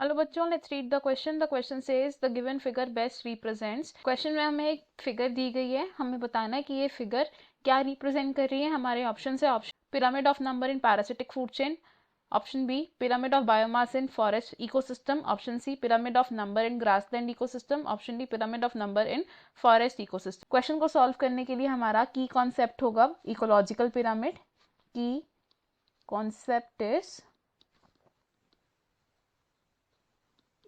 Hello बच्चों, let's read the question. The question says the given figure best represents. Question में हमें एक figure दी गई है, हमें बताना है कि ये फिगर क्या रिप्रेजेंट कर रही है. हमारे ऑप्शन है option pyramid of number in parasitic food chain, option B pyramid of biomass in forest ecosystem, option C pyramid of number in grassland ecosystem, option D pyramid of number in forest ecosystem. Question को solve करने के लिए हमारा key concept होगा ecological pyramid. Key concept is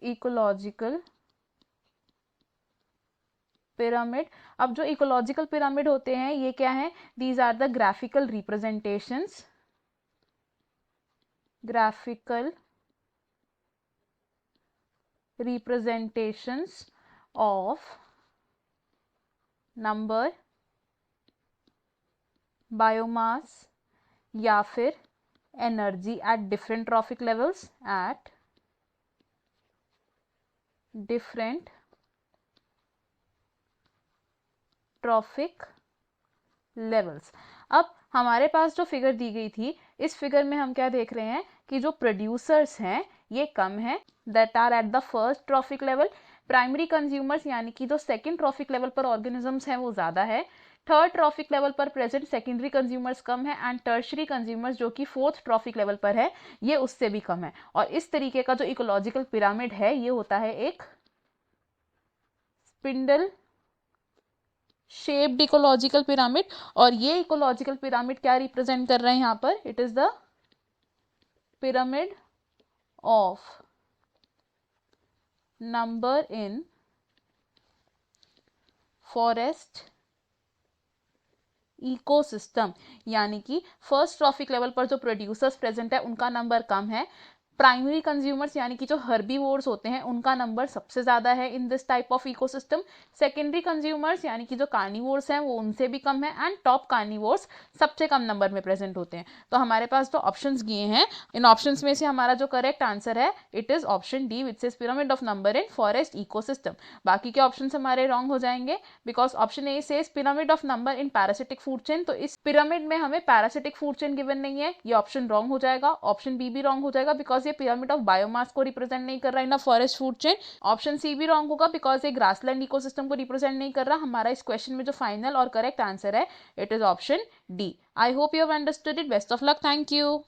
ecological pyramid. अब जो ecological pyramid होते हैं ये क्या है? These are the graphical representations, graphical representations of number, biomass या फिर energy at different trophic levels, at different trophic levels. अब हमारे पास जो फिगर दी गई थी, इस फिगर में हम क्या देख रहे हैं कि जो प्रोड्यूसर्स हैं ये कम है, that are at the first trophic level. Primary consumers यानी कि जो सेकंड ट्रॉफिक लेवल पर ऑर्गेनिजम्स हैं वो ज़्यादा है. थर्ड ट्रॉफिक लेवल पर प्रेजेंट सेकेंडरी कंज्यूमर्स कम है, एंड टर्शरी कंज्यूमर्स जो कि फोर्थ ट्रॉफिक लेवल पर है ये उससे भी कम है. और इस तरीके का जो इकोलॉजिकल पिरामिड है ये होता है एक स्पिंडल शेप्ड इकोलॉजिकल पिरामिड. और ये इकोलॉजिकल पिरामिड क्या रिप्रेजेंट कर रहे हैं यहाँ पर? It is the pyramid of number in forest ecosystem. यानी कि फर्स्ट ट्रॉफिक लेवल पर जो प्रोड्यूसर्स प्रेजेंट है उनका नंबर कम है. प्राइमरी कंज्यूमर्स यानी कि जो हर्बीवोर्स होते हैं उनका नंबर सबसे ज़्यादा है in this type of ecosystem. Secondary consumers यानी कि जो कार्निवोर्स हैं वो उनसे भी कम है, एंड टॉप कार्निवोर्स सबसे कम नंबर में प्रेजेंट होते हैं. तो हमारे पास जो ऑप्शंस दिए हैं, इन ऑप्शंस में से हमारा जो करेक्ट आंसर है it is option D, which is pyramid of number in forest ecosystem. बाकी के ऑप्शन हमारे रॉन्ग हो जाएंगे because option A says pyramid of number in parasitic food chain. तो इस पिरामिड में हमें पैरासिटिक फूड चेन गिवन नहीं है, ये ऑप्शन रॉन्ग हो जाएगा. ऑप्शन बी भी रॉन्ग हो जाएगा बिकॉज ये पिरामिड ऑफ बायोमास को रिप्रेजेंट नहीं कर रहा है ना forest food chain. Option C भी रॉन्ग होगा बिकॉज ये ग्रासलैंड इकोसिस्टम को रिप्रेजेंट नहीं कर रहा. हमारा इस क्वेश्चन में जो फाइनल और करेक्ट आंसर है it is option D. I hope you have understood it. Best of luck. Thank you.